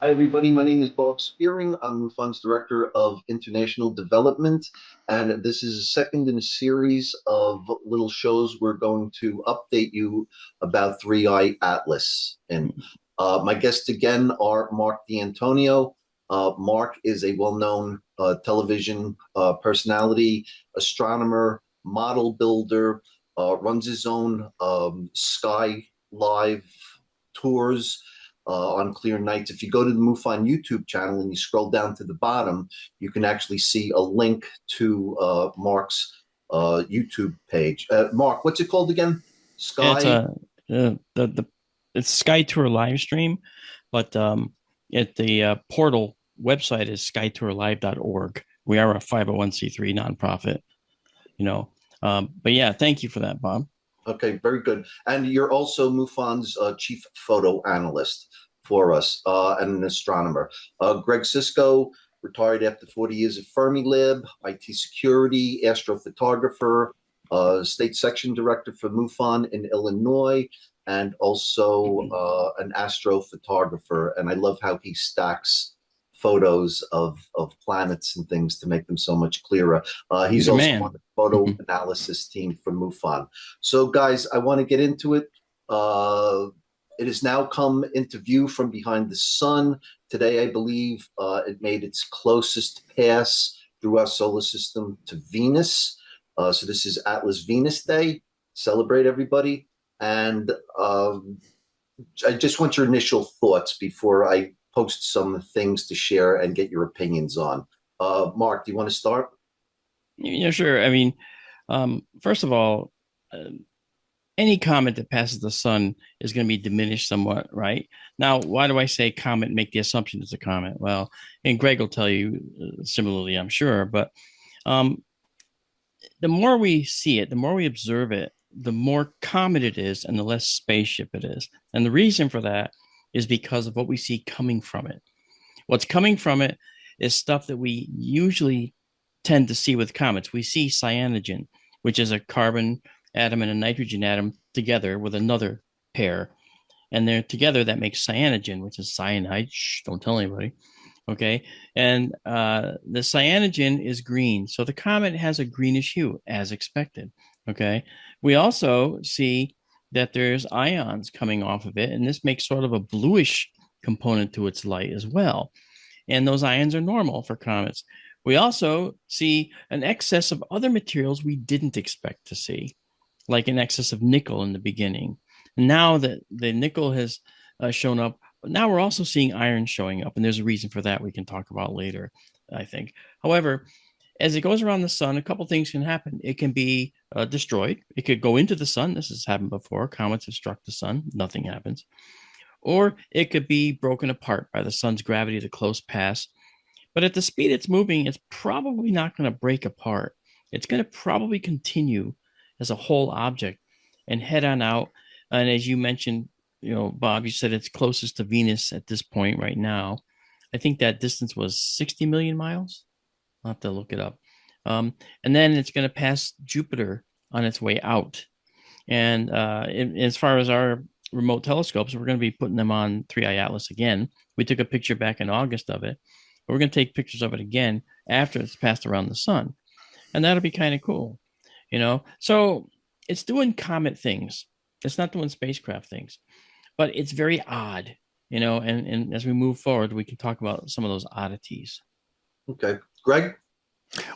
Hi, everybody. My name is Bob Spearing. I'm MUFON's Director of International Development, and this is a second in a series of little shows we're going to update you about Three Eye Atlas. And my guests again are Marc D'Antonio. Marc is a well-known television personality, astronomer, model builder, runs his own Sky Live tours on clear nights. If you go to the MUFON YouTube channel and you scroll down to the bottom, you can actually see a link to Marc's YouTube page. Marc, what's it called again? Yeah, it's Sky. a the it's Sky Tour live stream, but at the portal website is skytourlive.org. We are a 501c3 nonprofit, you know. But yeah, thank you for that, Bob. Okay, very good. And you're also MUFON's chief photo analyst for us and an astronomer. Greg Cisko, retired after 40 years at Fermilab, IT security, astrophotographer, state section director for MUFON in Illinois, and also an astrophotographer. And I love how he stacks photos of planets and things to make them so much clearer. He's He's a also on man. the photo analysis team for MUFON. So, guys, I want to get into it. It has now come into view from behind the sun. Today, I believe it made its closest pass through our solar system to Venus. So this is Atlas Venus Day. Celebrate, everybody. And I just want your initial thoughts before I post some things to share and get your opinions on. Marc, do you want to start? Yeah, sure. I mean, first of all, uh, any comet that passes the sun is going to be diminished somewhat, right? Now, why do I say comet? Make the assumption it's a comet. Well, and Greg will tell you similarly, I'm sure. But um, the more we see it, the more we observe it, the more comet it is, and the less spaceship it is. And the reason for that is because of what we see coming from it. What's coming from it is stuff that we usually tend to see with comets. We see cyanogen, which is a carbon atom and a nitrogen atom together with another pair. And they're together, that makes cyanogen, which is cyanide. Shh, don't tell anybody. Okay. And the cyanogen is green. So the comet has a greenish hue, as expected. Okay. We also see that there's ions coming off of it, and this makes sort of a bluish component to its light as well. And those ions are normal for comets. We also see an excess of other materials we didn't expect to see, like an excess of nickel in the beginning. Now that the nickel has shown up, now we're also seeing iron showing up, and there's a reason for that we can talk about later, I think. However, as it goes around the sun, a couple things can happen. It can be destroyed. It could go into the sun. This has happened before. Comets have struck the sun. Nothing happens. Or it could be broken apart by the sun's gravity, the close pass. But at the speed it's moving, it's probably not going to break apart. It's going to probably continue as a whole object and head on out. And as you mentioned, Bob, you said it's closest to Venus at this point right now. I think that distance was 60 million miles. I'll have to look it up. And then it's going to pass Jupiter on its way out. And as far as our remote telescopes, we're going to be putting them on 3i Atlas again. We took a picture back in August of it, but we're going to take pictures of it again after it's passed around the sun. And that'll be kind of cool. So it's doing comet things. It's not doing spacecraft things, but it's very odd. And as we move forward, we can talk about some of those oddities. Okay. Greg?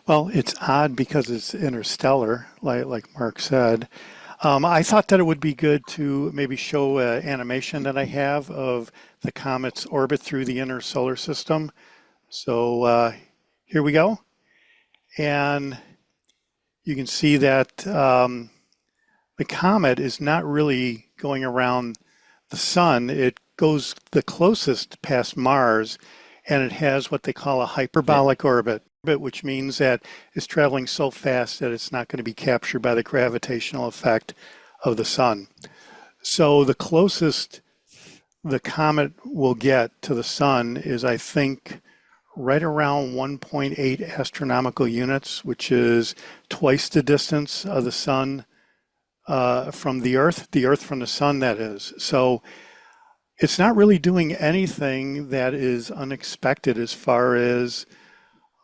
Well, it's odd because it's interstellar, like Mark said. I thought that it would be good to maybe show an animation that I have of the comet's orbit through the inner solar system. So here we go. And you can see that the comet is not really going around the sun. It goes the closest past Mars, and it has what they call a Yeah. hyperbolic orbit, which means that it's traveling so fast that it's not going to be captured by the gravitational effect of the sun. So the closest the comet will get to the sun is, I think, right around 1.8 astronomical units, which is twice the distance of the sun from the Earth from the sun, that is. So it's not really doing anything that is unexpected as far as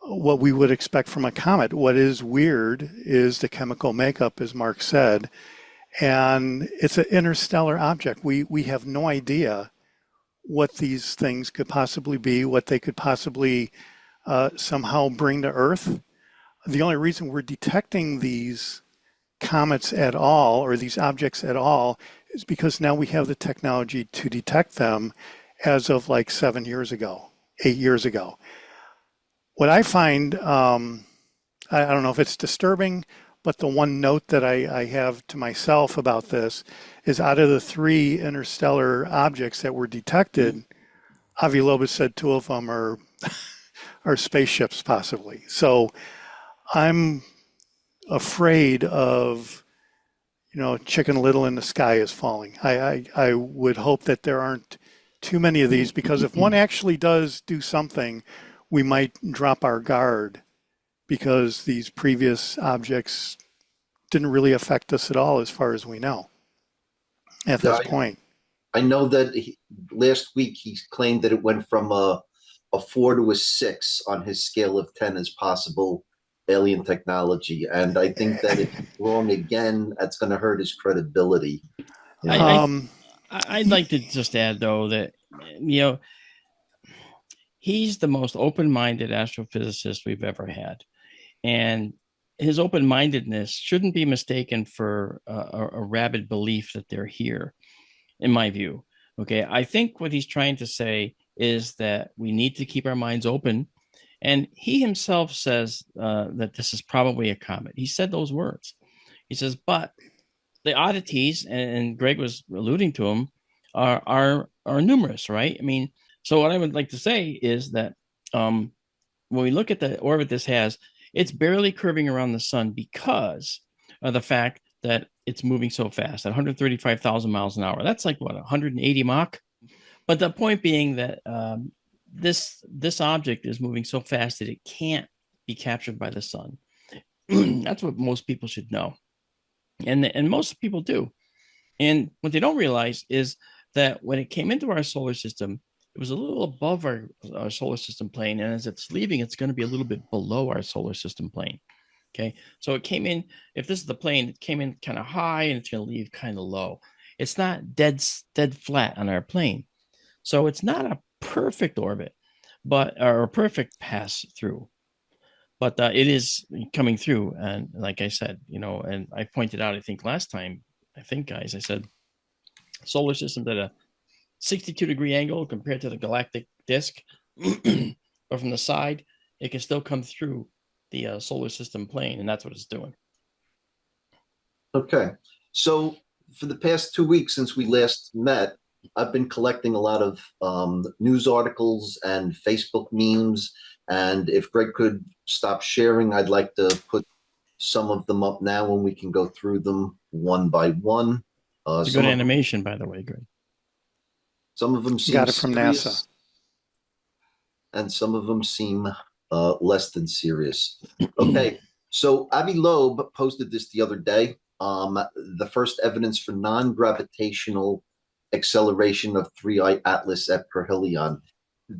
what we would expect from a comet. What is weird is the chemical makeup, as Mark said, and it's an interstellar object. We have no idea what these things could possibly be, what they could possibly somehow bring to Earth. The only reason we're detecting these comets at all, or these objects at all, is because now we have the technology to detect them as of like 7 years ago, 8 years ago. What I find, I don't know if it's disturbing, but the one note that I have to myself about this is out of the 3 interstellar objects that were detected, Avi Loeb said 2 of them are spaceships possibly. So I'm afraid of, Chicken Little in the sky is falling. I would hope that there aren't too many of these, because if one actually does do something, we might drop our guard, because these previous objects didn't really affect us at all as far as we know at this point. I know that last week he claimed that it went from a 4 to a 6 on his scale of 10 as possible alien technology. And I think that if he's wrong again, that's going to hurt his credibility. I'd like to just add, though, that, he's the most open-minded astrophysicist we've ever had. And his open-mindedness shouldn't be mistaken for a rabid belief that they're here, in my view. Okay, I think what he's trying to say is that we need to keep our minds open. And he himself says that this is probably a comet. He said those words. He says, but the oddities, and Greg was alluding to them, are numerous, right? I mean, so what I would like to say is that when we look at the orbit this has, it's barely curving around the sun because of the fact that it's moving so fast at 135,000 miles an hour. That's like what, 180 Mach? But the point being that this object is moving so fast that it can't be captured by the sun. That's what most people should know. And most people do. And what they don't realize is that when it came into our solar system, it was a little above our solar system plane. And as it's leaving, it's going to be a little bit below our solar system plane. Okay. So it came in, if this is the plane, it came in kind of high and it's going to leave kind of low. It's not dead flat on our plane. So it's not a perfect orbit, or a perfect pass through. But it is coming through. And like I said, and I pointed out, I think last time, guys, I said solar system at a 62-degree angle compared to the galactic disk, but from the side, it can still come through the solar system plane, and that's what it's doing. Okay. So for the past 2 weeks since we last met, I've been collecting a lot of news articles and Facebook memes. And if Greg could stop sharing, I'd like to put some of them up now and we can go through them one by one. It's a good animation, by the way, Greg. Some of them seem got it from serious, NASA. And some of them seem less than serious. Okay, so Avi Loeb posted this the other day. The first evidence for non-gravitational acceleration of 3I Atlas at perihelion.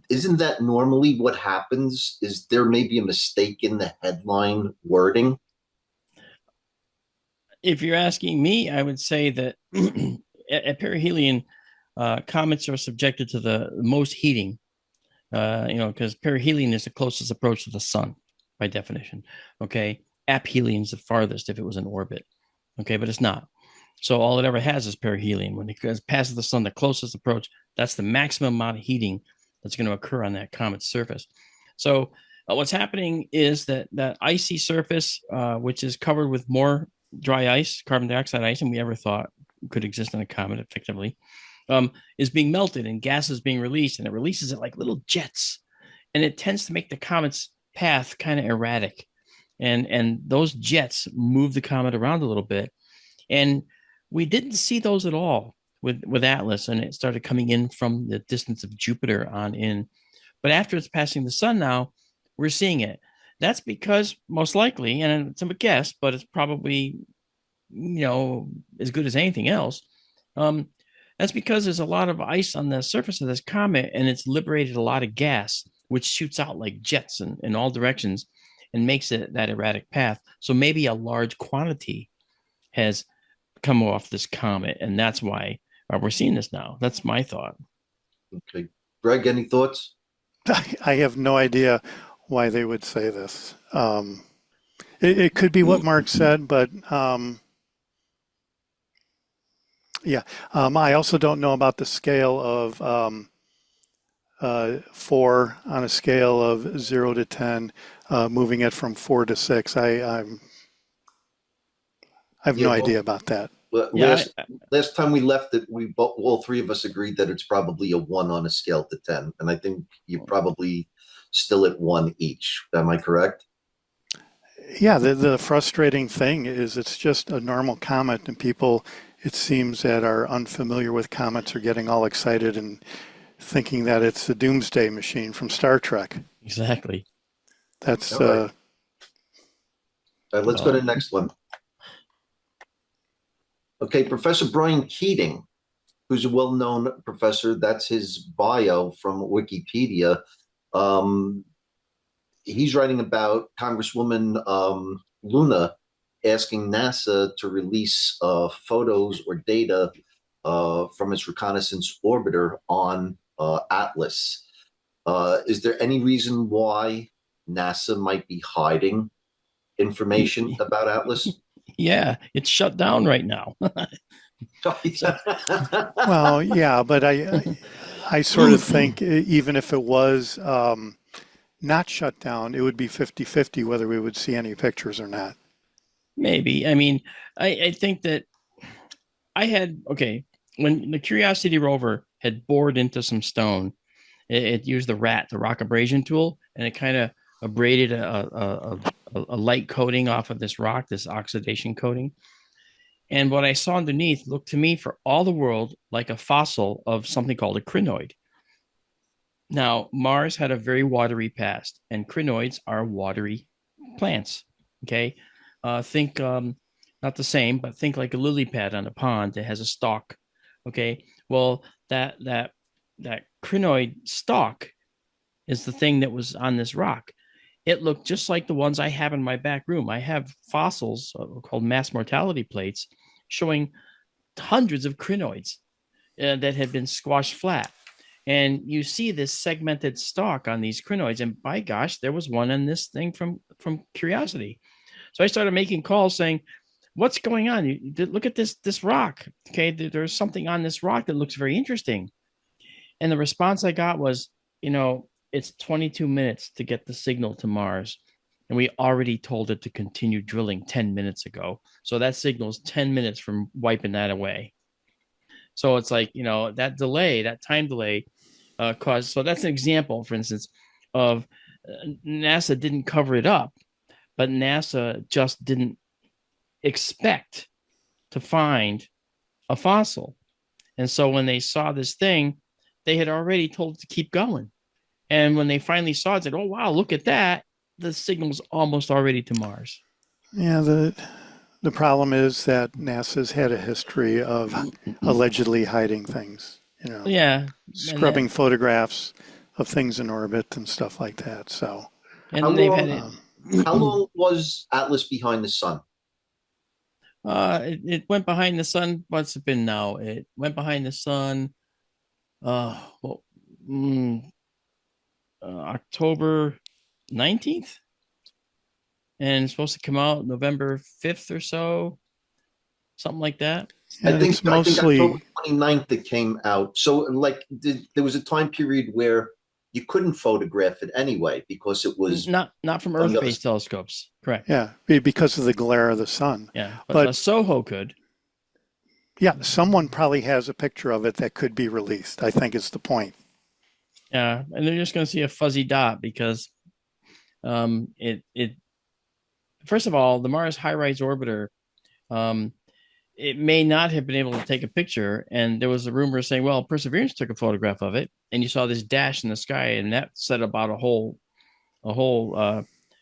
Isn't that normally what happens? Is there maybe a mistake in the headline wording? If you're asking me, I would say that at perihelion, comets are subjected to the most heating, because perihelion is the closest approach to the sun by definition. Okay. Aphelion is the farthest if it was in orbit. Okay. But it's not. So all it ever has is perihelion. When it passes the sun, the closest approach, that's the maximum amount of heating that's going to occur on that comet's surface. So what's happening is that icy surface, which is covered with more dry ice, carbon dioxide ice, than we ever thought could exist on a comet effectively, is being melted and gas is being released, and it releases it like little jets. And it tends to make the comet's path kind of erratic. And those jets move the comet around a little bit. And we didn't see those at all with Atlas, and it started coming in from the distance of Jupiter on in. But after it's passing the sun now, we're seeing it. That's because most likely, and it's a guess, but it's probably, as good as anything else, That's because there's a lot of ice on the surface of this comet, and it's liberated a lot of gas, which shoots out like jets in all directions and makes it that erratic path. So maybe a large quantity has come off this comet, and that's why we're seeing this now. That's my thought. Okay. Greg, any thoughts? I have no idea why they would say this. It could be what Mark said, but yeah. I also don't know about the scale of 4 on a scale of 0 to 10, moving it from 4 to 6. I have no idea about that. Last time we left it, we both, all three of us agreed that it's probably a 1 on a scale to 10, and I think you're probably still at 1 each. Am I correct? Yeah, the frustrating thing is it's just a normal comet, and people, it seems, that are unfamiliar with comets are getting all excited and thinking that it's the doomsday machine from Star Trek. Exactly. That's all right. Let's go to the next one. Okay, Professor Brian Keating, who's a well-known professor. That's his bio from Wikipedia. He's writing about Congresswoman Luna asking NASA to release photos or data from its reconnaissance orbiter on Atlas. Is there any reason why NASA might be hiding information about Atlas? Yeah, it's shut down right now. Well, yeah, but I sort of think even if it was not shut down, it would be 50-50 whether we would see any pictures or not. Maybe. I mean, I think that when the Curiosity rover had bored into some stone, it used the rock abrasion tool, and it kind of abraded a light coating off of this rock, this oxidation coating. And what I saw underneath looked to me for all the world like a fossil of something called a crinoid. Now, Mars had a very watery past, and crinoids are watery plants. Okay. Think not the same, but think like a lily pad on a pond that has a stalk. Okay. Well, that crinoid stalk is the thing that was on this rock. It looked just like the ones I have in my back room. I have fossils called mass mortality plates showing hundreds of crinoids that had been squashed flat. And you see this segmented stalk on these crinoids. And by gosh, there was one on this thing from Curiosity. So I started making calls saying, what's going on? Look at this rock. Okay, there's something on this rock that looks very interesting. And the response I got was, it's 22 minutes to get the signal to Mars. And we already told it to continue drilling 10 minutes ago. So that signal's 10 minutes from wiping that away. So it's like, that delay, that time delay caused. So that's an example, for instance, of NASA didn't cover it up, but NASA just didn't expect to find a fossil. And so when they saw this thing, they had already told it to keep going. And when they finally saw it, said, oh, wow, look at that. The signal's almost already to Mars. Yeah, the problem is that NASA's had a history of allegedly hiding things, Yeah. Scrubbing photographs of things in orbit and stuff like that. So, how long was Atlas behind the sun? It went behind the sun. What's it been now? It went behind the sun. October 19th, and it's supposed to come out November 5th or so, something like that. Yeah, I think mostly October 29th it came out. So there was a time period where you couldn't photograph it anyway because it was not from Earth-based telescopes. Correct. Yeah, because of the glare of the sun. Yeah, but SOHO could. Yeah, someone probably has a picture of it that could be released, I think is the point. Yeah, and they're just going to see a fuzzy dot because it first of all, the Mars High-Rise Orbiter, it may not have been able to take a picture. And there was a rumor saying, well, Perseverance took a photograph of it, and you saw this dash in the sky, and that set about a whole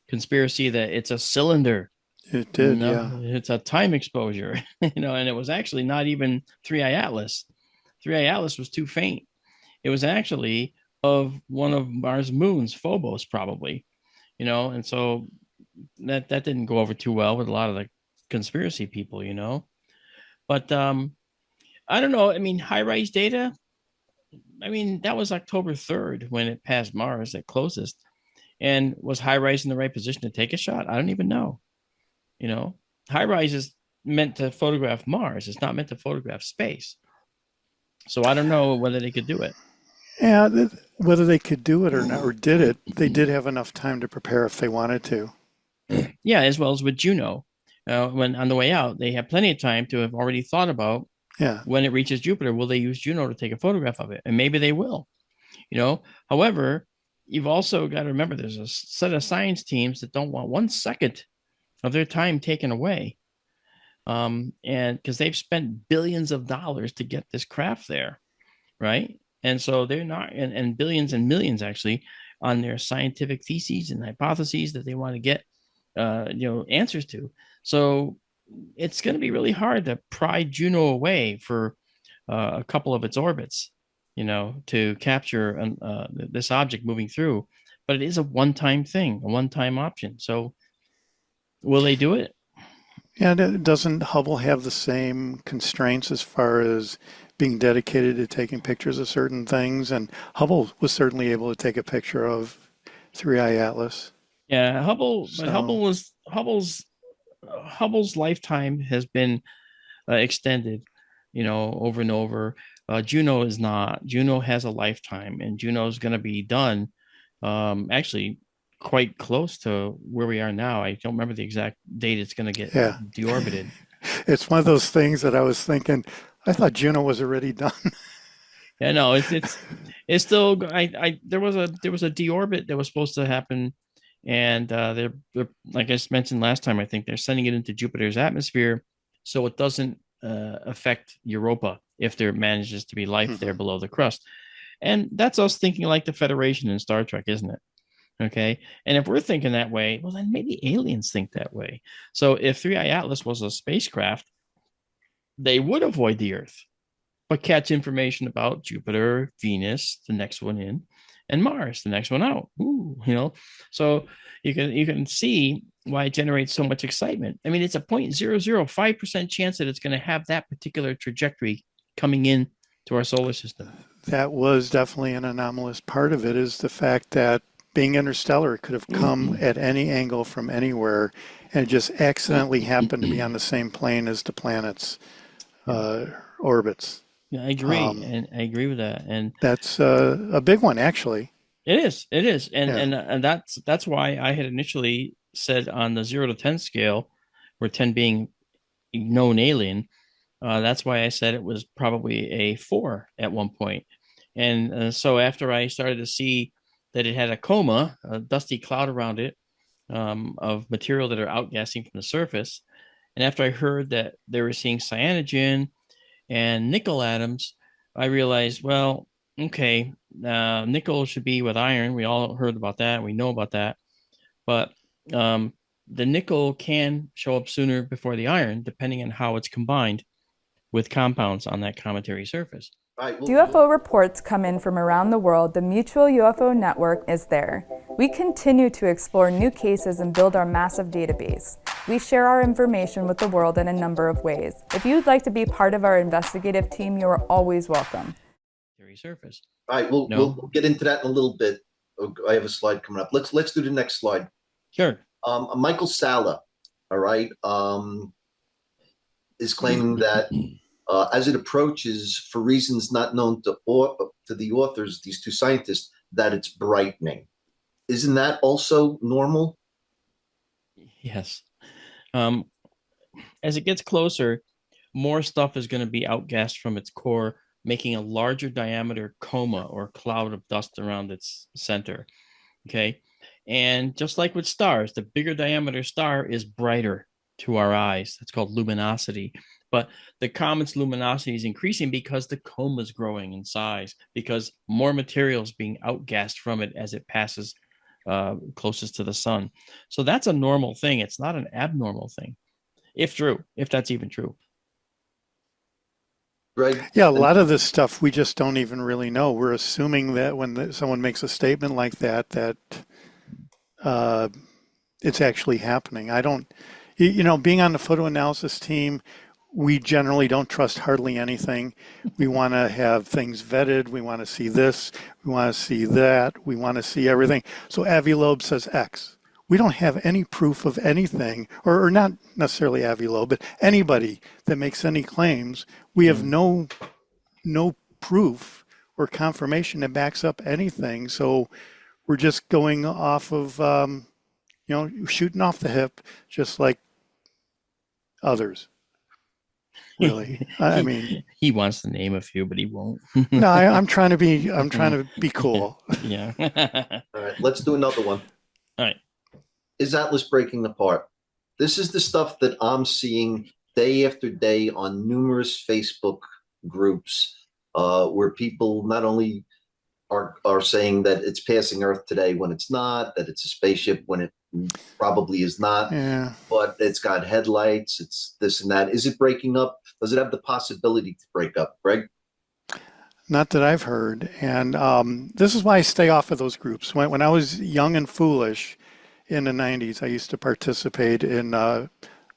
conspiracy that it's a cylinder. It did, yeah. It's a time exposure, and it was actually not even 3i Atlas. 3i Atlas was too faint. It was actually of one of Mars' moons, Phobos, probably, and so that didn't go over too well with a lot of the conspiracy people. But I don't know. I mean, high-rise data, I mean, that was October 3rd when it passed Mars at closest. And was high-rise in the right position to take a shot? I don't even know. High-rise is meant to photograph Mars. It's not meant to photograph space. So I don't know whether they could do it. Yeah, whether they could do it or not, or did it, they did have enough time to prepare if they wanted to. Yeah, as well as with Juno. When on the way out, they have plenty of time to have already thought about when it reaches Jupiter, will they use Juno to take a photograph of it? And maybe they will. However, you've also got to remember there's a set of science teams that don't want 1 second of their time taken away. And because they've spent billions of dollars to get this craft there, right? And so they're not, and billions and millions actually on their scientific theses and hypotheses that they want to get, answers to. So it's going to be really hard to pry Juno away for a couple of its orbits, to capture this object moving through. But it is a one-time thing, a one-time option. So will they do it? Yeah, doesn't Hubble have the same constraints as far as being dedicated to taking pictures of certain things? And Hubble was certainly able to take a picture of 3i Atlas. Yeah, but Hubble's lifetime has been extended, over and over. Juno is not. Juno has a lifetime, and Juno is going to be done actually quite close to where we are now. I don't remember the exact date it's going to get deorbited. It's one of those things that I was thinking, I thought Juno was already done. Yeah, no, it's still. There was a deorbit that was supposed to happen, and they're like I mentioned last time. I think they're sending it into Jupiter's atmosphere, so it doesn't affect Europa if there manages to be life there below the crust. And that's us thinking like the Federation in Star Trek, isn't it? Okay. And if we're thinking that way, well, then maybe aliens think that way. So if 3i Atlas was a spacecraft, they would avoid the Earth, but catch information about Jupiter, Venus, the next one in, and Mars, the next one out. Ooh, so you can see why it generates so much excitement. I mean, it's a 0.005% chance that it's going to have that particular trajectory coming in to our solar system. That was definitely an anomalous part of it, is the fact that being interstellar, it could have come at any angle from anywhere, and it just accidentally happened to be on the same plane as the planet's orbits. Yeah, I agree, and I agree with that. And that's a big one, actually. It is, and that's why I had initially said on the 0 to 10 scale, where 10 being known alien, that's why I said it was probably a 4 at one point. And so after I started to see that it had a coma, a dusty cloud around it of material that are outgassing from the surface, and after I heard that they were seeing cyanogen and nickel atoms, I realized, well, okay, nickel should be with iron. We all heard about that. We know about that. But the nickel can show up sooner before the iron, depending on how it's combined with compounds on that cometary surface. As UFO reports come in from around the world, the Mutual UFO Network is there. We continue to explore new cases and build our massive database. We share our information with the world in a number of ways. If you'd like to be part of our investigative team, you are always welcome. Surface. All right, we'll get into that in a little bit. I have a slide coming up. Let's do the next slide. Sure. Michael Salla, all right, is claiming that as it approaches, for reasons not known to the authors, these two scientists, that it's brightening. Isn't that also normal? Yes. As it gets closer, more stuff is going to be outgassed from its core, making a larger diameter coma or cloud of dust around its center. Okay. And just like with stars, the bigger diameter star is brighter to our eyes. That's called luminosity. But the comet's luminosity is increasing because the coma is growing in size, because more material is being outgassed from it as it passes closest to the sun. So that's a normal thing. It's not an abnormal thing, if that's even true. Greg? Yeah, a lot of this stuff we just don't even really know. We're assuming that when someone makes a statement like that, that uh, it's actually happening. I don't, being on the photo analysis team, we generally don't trust hardly anything. We want to have things vetted. We want to see this. We want to see that. We want to see everything. So Avi Loeb says X. We don't have any proof of anything, or not necessarily Avi Loeb, but anybody that makes any claims. We have no proof or confirmation that backs up anything. So we're just going off of, shooting off the hip, just like others. Really, I mean, he wants to name a few, but he won't. no, I'm trying to be cool. Yeah. All right, let's do another one. All right. Is Atlas breaking apart? This is the stuff that I'm seeing day after day on numerous Facebook groups, where people not only are saying that it's passing Earth today when it's not, that it's a spaceship when it probably is not, Yeah. but it's got headlights, it's this and that. Is it breaking up? Does it have the possibility to break up, Greg? Not that I've heard. And this is why I stay off of those groups. When I was young and foolish in the 90s, I used to participate in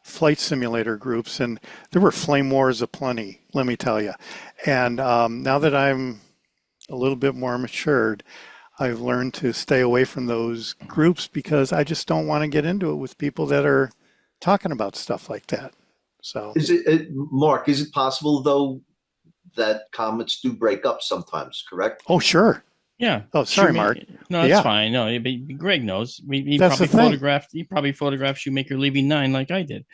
flight simulator groups, and there were flame wars aplenty, let me tell you. And now that I'm a little bit more matured, I've learned to stay away from those groups because I just don't want to get into it with people that are talking about stuff like that. So, Mark, is it possible though that comets do break up sometimes, correct? oh, sure. Yeah. Oh, sorry, Mark. No, it's Yeah. fine. No, but Greg knows. He That's probably the thing. photographed. He probably photographed Shoemaker leaving 9 like I did.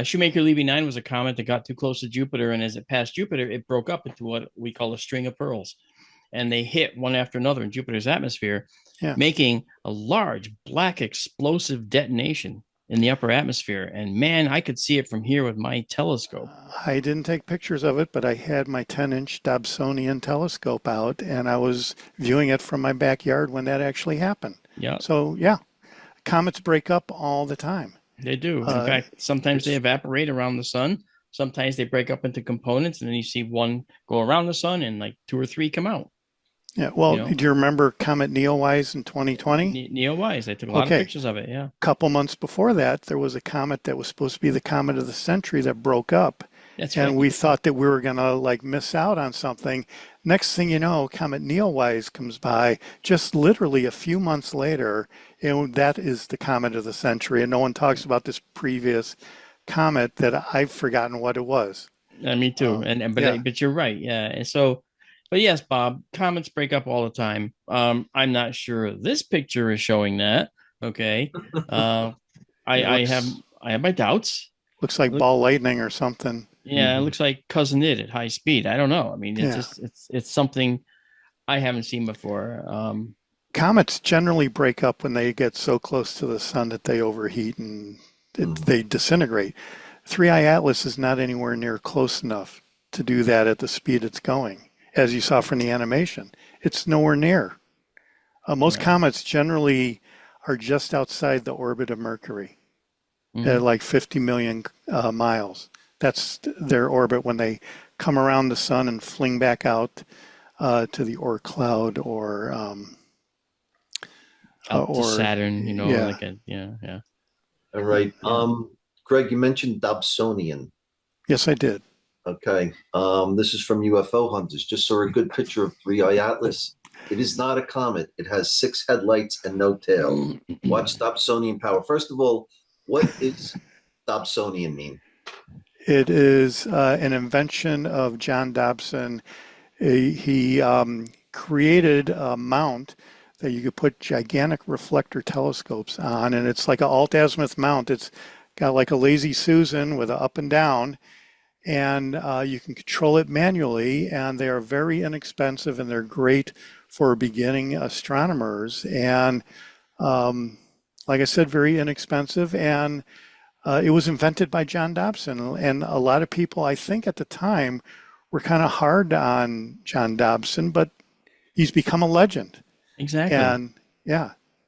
Shoemaker leaving 9 was a comet that got too close to Jupiter, and as it passed Jupiter, it broke up into what we call a string of pearls, and they hit one after another in Jupiter's atmosphere, Yeah. making a large black explosive detonation in the upper atmosphere. And man, I could see it from here with my telescope. I didn't take pictures of it, but I had my 10-inch Dobsonian telescope out, and I was viewing it from my backyard when that actually happened. Yeah. So, yeah, comets break up all the time. They do. In fact, sometimes they evaporate around the sun. Sometimes they break up into components, and then you see one go around the sun, and like 2 or 3 come out. Yeah. Well, do you remember Comet Neowise in 2020? Neowise. I took a lot of pictures of it. Yeah. A couple months before that, there was a comet that was supposed to be the comet of the century that broke up. That's and right. we thought that we were going to miss out on something. Next thing you know, Comet Neowise comes by just literally a few months later, and that is the comet of the century. And no one talks about this previous comet that I've forgotten what it was. Me too. But you're right. Yeah. And so, but yes, Bob, comets break up all the time. I'm not sure this picture is showing that. Okay. I have my doubts. Looks like ball lightning or something. Yeah, It looks like Cousin It at high speed. I don't know. I mean, it's something I haven't seen before. Comets generally break up when they get so close to the sun that they overheat and they disintegrate. 3i Atlas is not anywhere near close enough to do that at the speed it's going. As you saw from the animation, it's nowhere near. Most comets generally are just outside the orbit of Mercury at like 50 million miles. That's their orbit when they come around the sun and fling back out to the Oort cloud or to Saturn, All right. Greg, you mentioned Dobsonian. Yes, I did. Okay. This is from UFO Hunters. Just saw a good picture of 3i Atlas. It is not a comet. It has 6 headlights and no tail. Watch Dobsonian power. First of all, what is Dobsonian mean? It is an invention of John Dobson. He created a mount that you could put gigantic reflector telescopes on, and it's like an alt-azimuth mount. It's got like a Lazy Susan with an up and down, and you can control it manually, and they are very inexpensive, and they're great for beginning astronomers. And like I said, very inexpensive, and it was invented by John Dobson, and a lot of people, I think at the time, were kind of hard on John Dobson, but he's become a legend. Exactly. And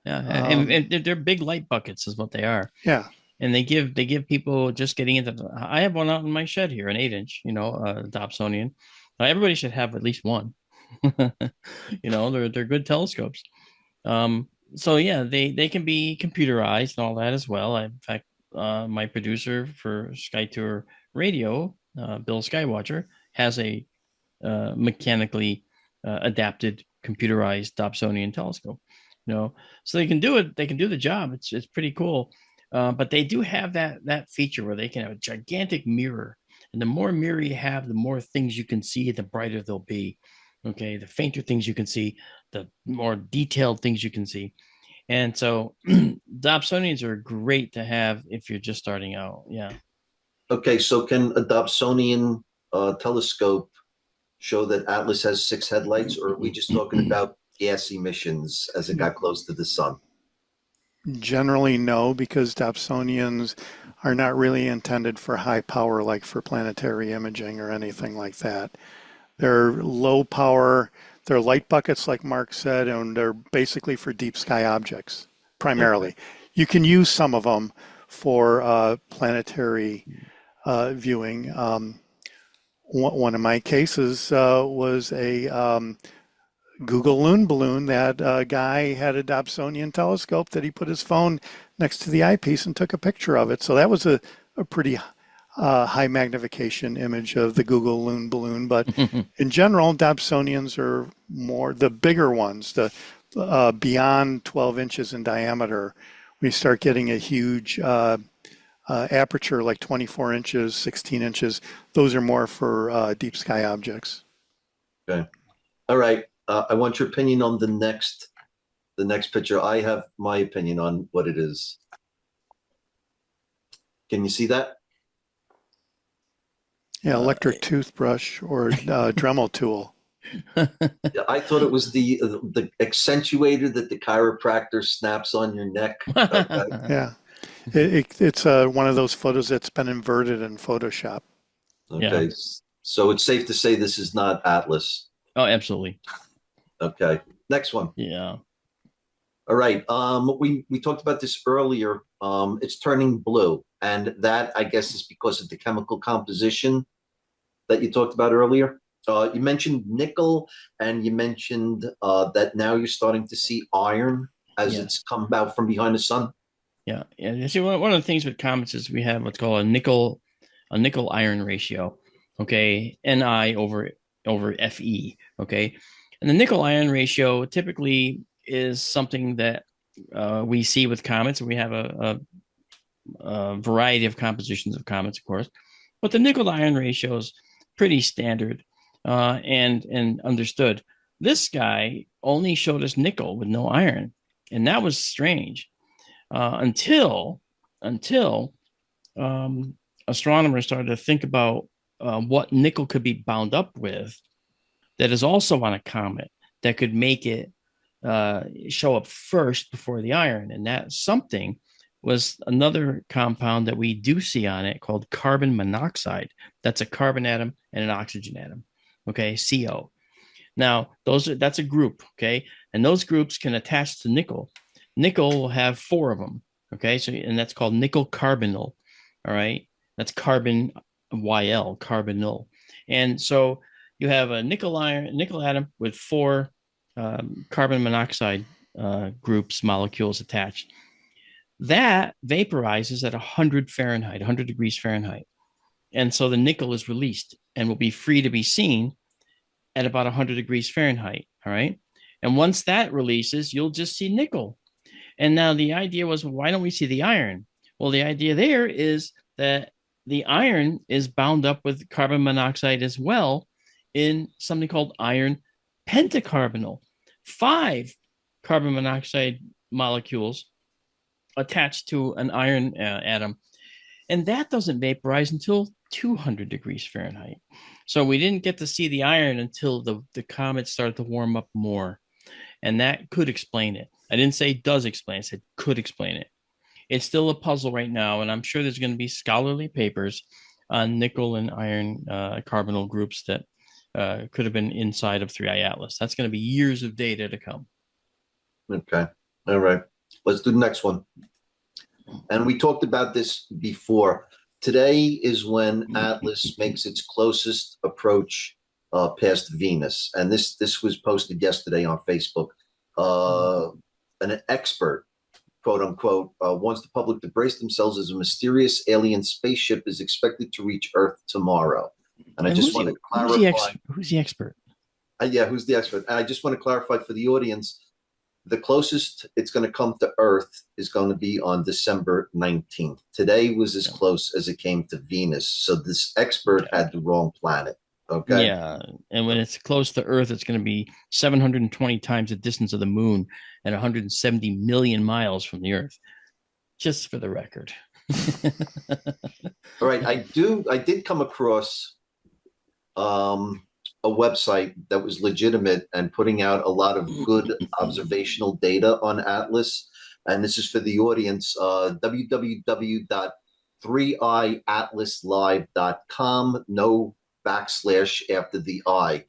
and they're big light buckets is what they are. Yeah. and they give people just getting into I have one out in my shed here, an 8-inch, Dobsonian. Everybody should have at least one. They're good telescopes. So yeah, they can be computerized and all that as well. In fact, my producer for Sky Tour Radio, Bill Skywatcher, has a mechanically adapted computerized Dobsonian telescope. So they can do it. They can do the job. It's pretty cool. But they do have that feature where they can have a gigantic mirror, and the more mirror you have, the more things you can see, the brighter they'll be. Okay, the fainter things you can see, the more detailed things you can see. And so Dobsonians are great to have if you're just starting out. Yeah. Okay, so can a Dobsonian telescope show that Atlas has 6 headlights, or are we just talking about gas emissions as it got close to the sun? Generally, no, because Dobsonians are not really intended for high power, like for planetary imaging or anything like that. They're low power, they're light buckets, like Mark said, and they're basically for deep sky objects, primarily. Okay. You can use some of them for planetary viewing. One of my cases was a Google Loon balloon. That guy had a Dobsonian telescope that he put his phone next to the eyepiece and took a picture of it. So that was a pretty high magnification image of the Google Loon balloon. But in general, Dobsonians are more the bigger ones, the beyond 12 inches in diameter. We start getting a huge aperture, like 24 inches, 16 inches. Those are more for deep sky objects. Okay. All right. I want your opinion on the next picture. I have my opinion on what it is. Can you see that? Yeah, electric toothbrush or Dremel tool. I thought it was the accentuator that the chiropractor snaps on your neck. Yeah, it's one of those photos that's been inverted in Photoshop. Okay, yeah. So it's safe to say this is not Atlas. Oh, absolutely. Okay, next one. Yeah. All right. We talked about this earlier. It's turning blue, and that, I guess, is because of the chemical composition that you talked about earlier. You mentioned nickel, and you mentioned that now you're starting to see iron as it's come out from behind the sun. Yeah. You see, one of the things with comets is we have what's called a nickel iron ratio. Okay, Ni over Fe. Okay, and the nickel iron ratio typically is something that we see with comets. We have a variety of compositions of comets, of course, but the nickel iron ratio is pretty standard and understood. This guy only showed us nickel with no iron, and that was strange until astronomers started to think about what nickel could be bound up with that is also on a comet that could make it show up first before the iron. And that something was another compound that we do see on it called carbon monoxide. That's a carbon atom and an oxygen atom. Okay, CO. Now, that's a group, okay? And those groups can attach to nickel. Nickel will have 4 of them, okay? So, and that's called nickel carbonyl, all right? That's carbon YL, carbonyl. And so you have a nickel atom with 4 carbon monoxide groups, molecules attached. That vaporizes at 100 Fahrenheit, 100 degrees Fahrenheit. And so the nickel is released and will be free to be seen at about 100 degrees Fahrenheit, all right? And once that releases, you'll just see nickel. And now the idea was, well, why don't we see the iron? Well, the idea there is that the iron is bound up with carbon monoxide as well in something called iron pentacarbonyl. 5 carbon monoxide molecules attached to an iron atom. And that doesn't vaporize until 200 degrees Fahrenheit. So we didn't get to see the iron until the comet started to warm up more. And that could explain it. I didn't say does explain it, I said could explain it. It's still a puzzle right now, and I'm sure there's going to be scholarly papers on nickel and iron carbonyl groups that could have been inside of 3I Atlas. That's going to be years of data to come. Okay. All right. Let's do the next one. And we talked about this before. Today is when Atlas makes its closest approach past Venus, and this was posted yesterday on Facebook. An expert, quote unquote, wants the public to brace themselves as a mysterious alien spaceship is expected to reach Earth tomorrow. And I just want to clarify. Who's the expert? Yeah, who's the expert? And I just want to clarify for the audience, the closest it's going to come to Earth is going to be on December 19th. Today was as close as it came to Venus. So this expert had the wrong planet. Okay. Yeah. And when it's close to Earth, it's going to be 720 times the distance of the moon and 170 million miles from the Earth. Just for the record. All right. I did come across a website that was legitimate and putting out a lot of good observational data on Atlas. And this is for the audience, www.3iatlaslive.com, no backslash after the I.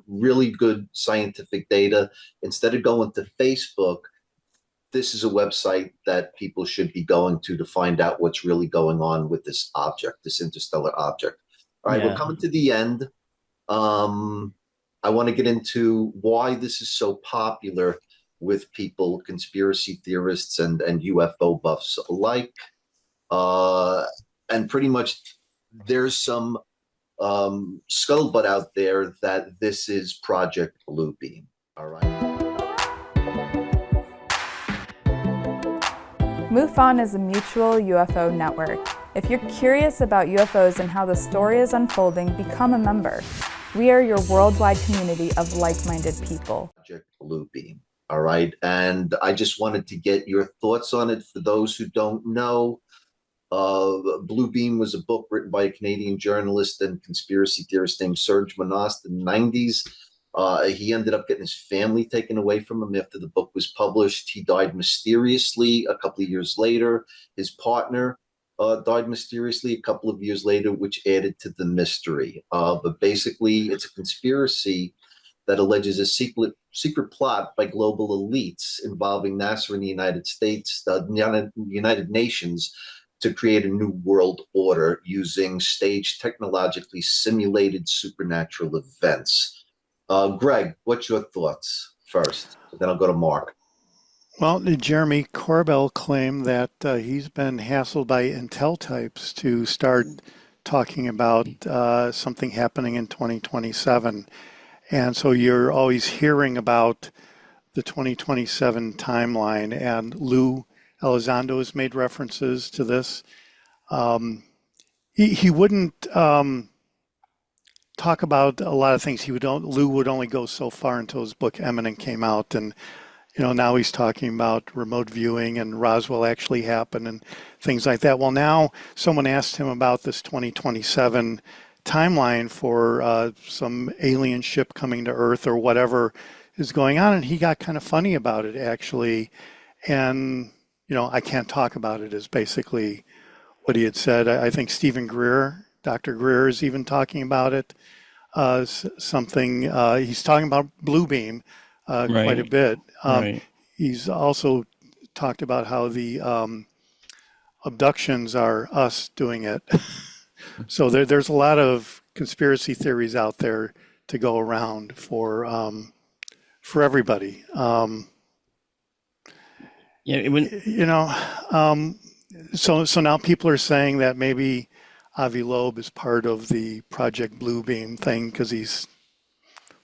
Really good scientific data. Instead of going to Facebook, this is a website that people should be going to find out what's really going on with this object, this interstellar object. All right, we're coming to the end. I want to get into why this is so popular with people, conspiracy theorists and UFO buffs alike. And pretty much there's some scuttlebutt out there that this is Project Blue Beam. All right. MUFON is a mutual UFO network. If you're curious about UFOs and how the story is unfolding, become a member. We are your worldwide community of like-minded people. Project Blue Beam. All right. And I just wanted to get your thoughts on it. For those who don't know, Blue Beam was a book written by a Canadian journalist and conspiracy theorist named Serge Monast in the 90s. He ended up getting his family taken away from him after the book was published. He died mysteriously a couple of years later. His partner died mysteriously a couple of years later, which added to the mystery. But basically, it's a conspiracy that alleges a secret plot by global elites involving NASA and the United States, the United Nations, to create a new world order using staged, technologically simulated supernatural events. Greg, what's your thoughts first? Then I'll go to Mark. Well, Jeremy Corbell claimed that he's been hassled by Intel types to start talking about something happening in 2027. And so you're always hearing about the 2027 timeline, and Lue Elizondo has made references to this. He wouldn't talk about a lot of things. Lue would only go so far until his book Eminent came out, and now he's talking about remote viewing and Roswell actually happened and things like that. Well, now someone asked him about this 2027 timeline for some alien ship coming to Earth or whatever is going on, and he got kind of funny about it actually. And I can't talk about it is basically what he had said. I think Stephen Greer, Dr. Greer, is even talking about it. He's talking about Blue Beam quite a bit. He's also talked about how the abductions are us doing it. So there's a lot of conspiracy theories out there to go around for everybody. So now people are saying that maybe Avi Loeb is part of the Project Blue Beam thing because he's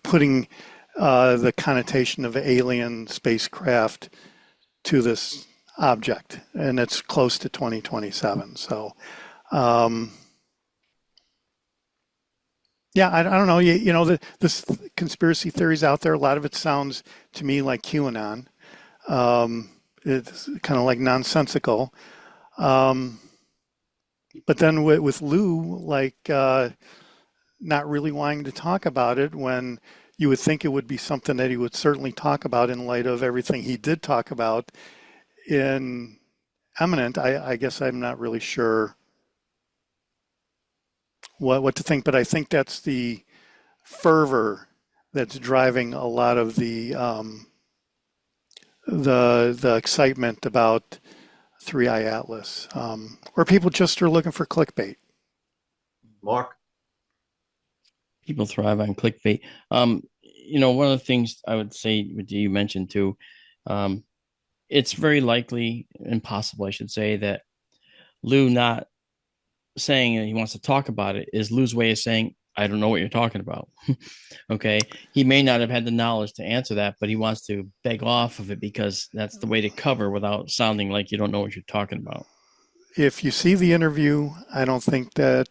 putting the connotation of alien spacecraft to this object, and it's close to 2027. So, I don't know. This conspiracy theories out there. A lot of it sounds to me like QAnon. It's kind of like nonsensical. But then with Lue, not really wanting to talk about it when you would think it would be something that he would certainly talk about in light of everything he did talk about in Eminent. I guess I'm not really sure what to think, but I think that's the fervor that's driving a lot of the excitement about 3i Atlas, or people just are looking for clickbait? Mark? People thrive on clickbait. One of the things I would say, what you mentioned too, it's very likely, impossible, I should say, that Lue not saying that he wants to talk about it is Lue's way of saying, I don't know what you're talking about. Okay. He may not have had the knowledge to answer that, but he wants to beg off of it because that's the way to cover without sounding like you don't know what you're talking about. If you see the interview, I don't think that,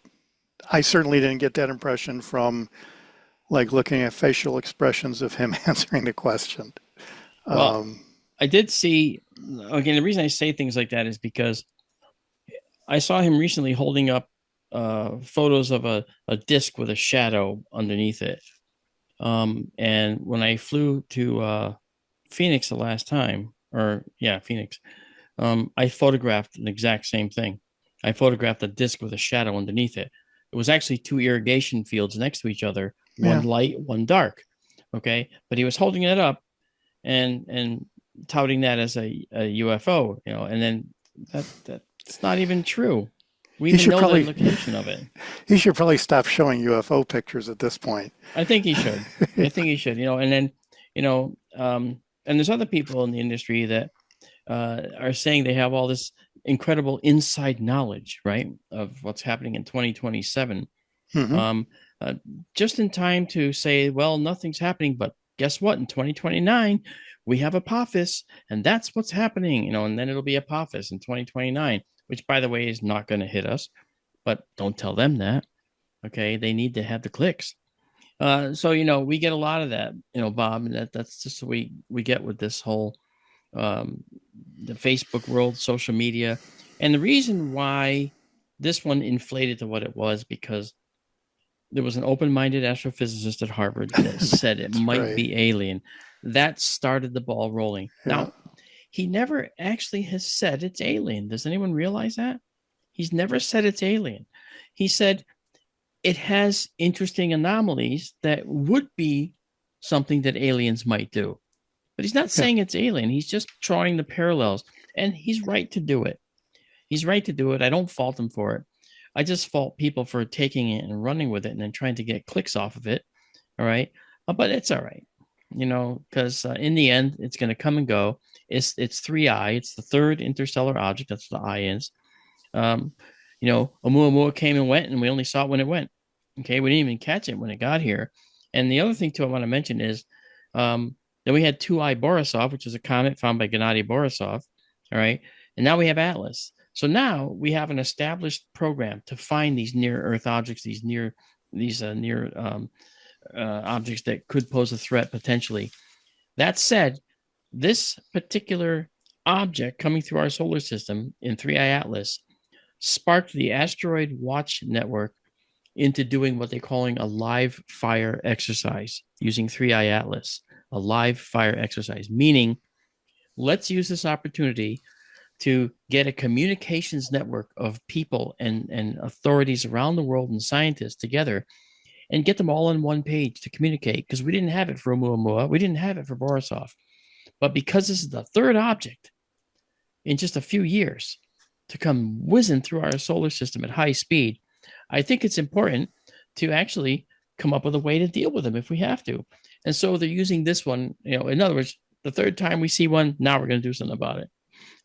I certainly didn't get that impression from like looking at facial expressions of him answering the question. Well, I did see, again, the reason I say things like that is because I saw him recently holding up photos of a disc with a shadow underneath it. And when I flew to Phoenix the last time, Phoenix, I photographed an exact same thing. I photographed a disc with a shadow underneath it. It was actually two irrigation fields next to each other, one light, one dark. Okay. But he was holding it up and touting that as a UFO, and then that's not even true. We even know the location of it. He should probably stop showing UFO pictures at this point. I think he should. And then, and there's other people in the industry that are saying they have all this incredible inside knowledge, right, of what's happening in 2027. Just in time to say, well, nothing's happening, but guess what? In 2029, we have Apophis, and that's what's happening, and then it'll be Apophis in 2029, which, by the way, is not going to hit us, but don't tell them that. Okay. They need to have the clicks. So, we get a lot of that, Bob, and that's just what we get with this whole, the Facebook world, social media. And the reason why this one inflated to what it was, because there was an open-minded astrophysicist at Harvard that said it might be alien. That started the ball rolling. Yeah. Now, he never actually has said it's alien. Does anyone realize that? He's never said it's alien. He said it has interesting anomalies that would be something that aliens might do. But he's not saying it's alien. He's just drawing the parallels. And he's right to do it. He's right to do it. I don't fault him for it. I just fault people for taking it and running with it and then trying to get clicks off of it. All right. But it's all right. Because in the end, it's going to come and go. It's 3i. It's the third interstellar object. That's what the I is. Oumuamua came and went, and we only saw it when it went. Okay. We didn't even catch it when it got here. And the other thing, too, I want to mention is then we had 2i Borisov, which is a comet found by Gennady Borisov. All right. And now we have Atlas. So now we have an established program to find these near Earth objects, these near objects that could pose a threat potentially. That said, this particular object coming through our solar system in 3i Atlas sparked the Asteroid Watch Network into doing what they're calling a live fire exercise using 3i Atlas, a live fire exercise, meaning let's use this opportunity to get a communications network of people and authorities around the world and scientists together and get them all on one page to communicate, because we didn't have it for Oumuamua. We didn't have it for Borisov. But because this is the third object in just a few years to come whizzing through our solar system at high speed, I think it's important to actually come up with a way to deal with them if we have to. And so they're using this one, in other words, the third time we see one, now we're going to do something about it.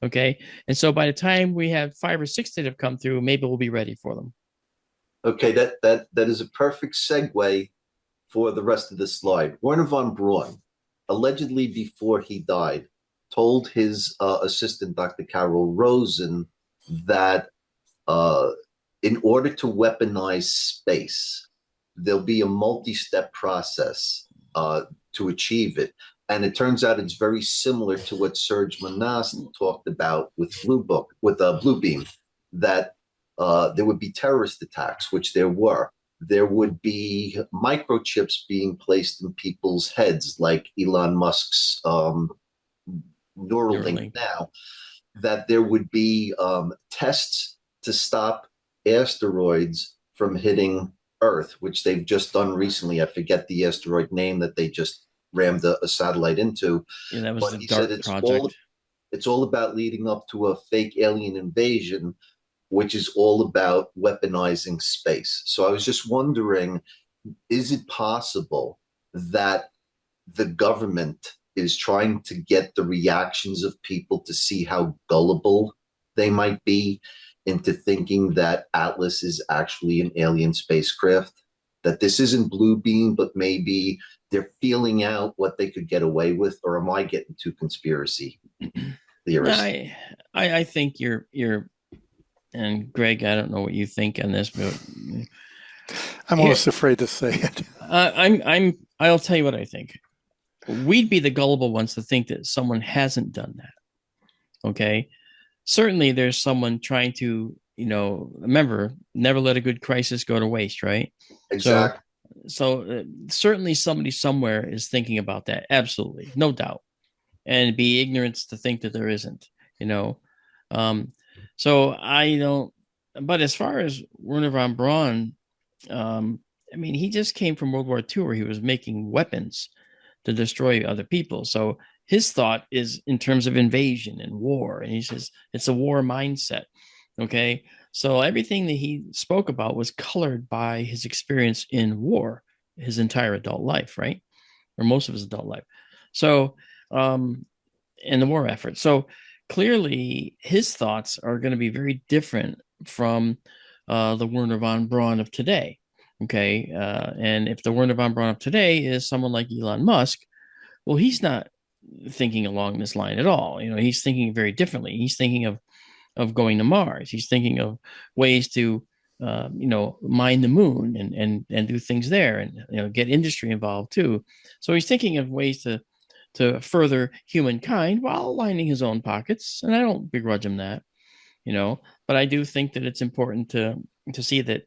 Okay. And so by the time we have 5 or 6 that have come through, maybe we'll be ready for them. Okay, that is a perfect segue for the rest of this slide. Werner von Braun, allegedly before he died, told his assistant, Dr. Carol Rosen, that in order to weaponize space, there'll be a multi-step process to achieve it. And it turns out it's very similar to what Serge Monast talked about with Bluebeam, that there would be terrorist attacks, which there were. There would be microchips being placed in people's heads, like Elon Musk's Neuralink now, that there would be tests to stop asteroids from hitting Earth, which they've just done recently. I forget the asteroid name that they just rammed a satellite into. Yeah, that was the DART project. It's all about leading up to a fake alien invasion, which is all about weaponizing space. So I was just wondering, is it possible that the government is trying to get the reactions of people to see how gullible they might be into thinking that Atlas is actually an alien spacecraft? That this isn't Blue Beam, but maybe they're feeling out what they could get away with? Or am I getting too conspiracy theorist? I think you're, and Greg, I don't know what you think on this, but I'm almost afraid to say it. I'll tell you what I think. We'd be the gullible ones to think that someone hasn't done that. Okay. Certainly there's someone trying to, remember, never let a good crisis go to waste, right? Exactly. So certainly somebody somewhere is thinking about that. Absolutely. No doubt. And it'd be ignorance to think that there isn't, so I don't, but as far as Werner von Braun, he just came from World War II where he was making weapons to destroy other people. So his thought is in terms of invasion and war. And he says it's a war mindset. Okay. So everything that he spoke about was colored by his experience in war, his entire adult life, right? Or most of his adult life. So, in the war effort. So clearly his thoughts are going to be very different from the Werner von Braun of today. Okay. And if the Werner von Braun of today is someone like Elon Musk, well, he's not thinking along this line at all. He's thinking very differently. He's thinking of going to Mars. He's thinking of ways to, mine the moon and do things there and, get industry involved too. So he's thinking of ways to further humankind while lining his own pockets. And I don't begrudge him that, but I do think that it's important to see that,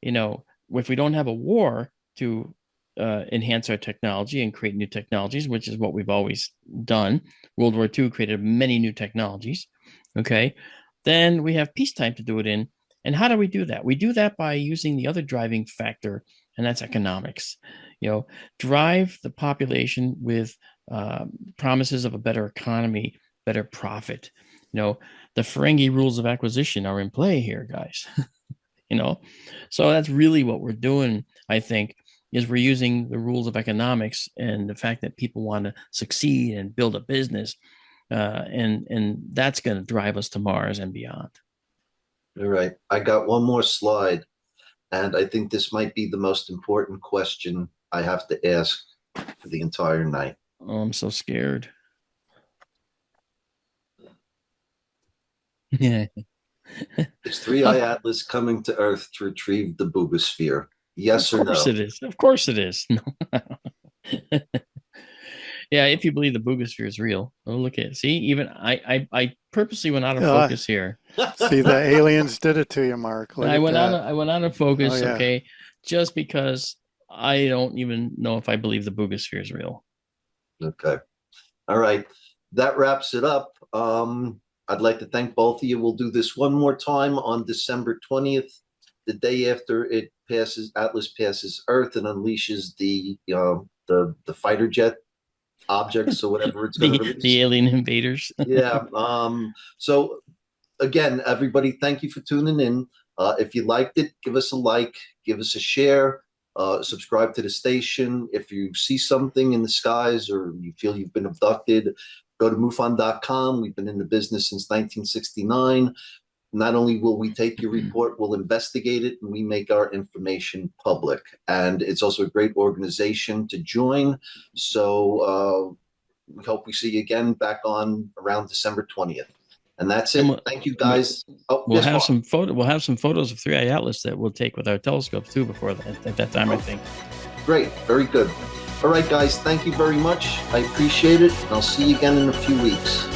if we don't have a war to enhance our technology and create new technologies, which is what we've always done. World War II created many new technologies. Okay. Then we have peacetime to do it in. And how do we do that? We do that by using the other driving factor, and that's economics. Drive the population with promises of a better economy, better profit. The Ferengi rules of acquisition are in play here, guys. So that's really what we're doing, I think, is we're using the rules of economics and the fact that people want to succeed and build a business. And that's going to drive us to Mars and beyond. All right. I got one more slide, and I think this might be the most important question I have to ask for the entire night. Oh, I'm so scared. Yeah. Is 3i Atlas coming to Earth to retrieve the boogosphere? Yes or no? Of course it is. Of course it is. No. Yeah, if you believe the boogosphere is real. Oh, look at it. See, even I purposely went out of focus here. See, the aliens did it to you, Mark. I went out of focus, oh, yeah. Okay, just because I don't even know if I believe the boogosphere is real. Okay. All right. That wraps it up. I'd like to thank both of you. We'll do this one more time on December 20th, the day after Atlas passes Earth and unleashes the fighter jet objects or whatever it's going to release. The alien invaders. Yeah. So again, everybody, thank you for tuning in. If you liked it, give us a like, give us a share, subscribe to the station. If you see something in the skies or you feel you've been abducted, go to MUFON.com. We've been in the business since 1969. Not only will we take your report, we'll investigate it, and we make our information public. And it's also a great organization to join. So we hope we see you again back on around December 20th. And that's it. Thank you, guys. We'll have some photos of 3i Atlas that we'll take with our telescopes too before that, at that time, I think. Great. Very good. All right, guys. Thank you very much. I appreciate it. And I'll see you again in a few weeks.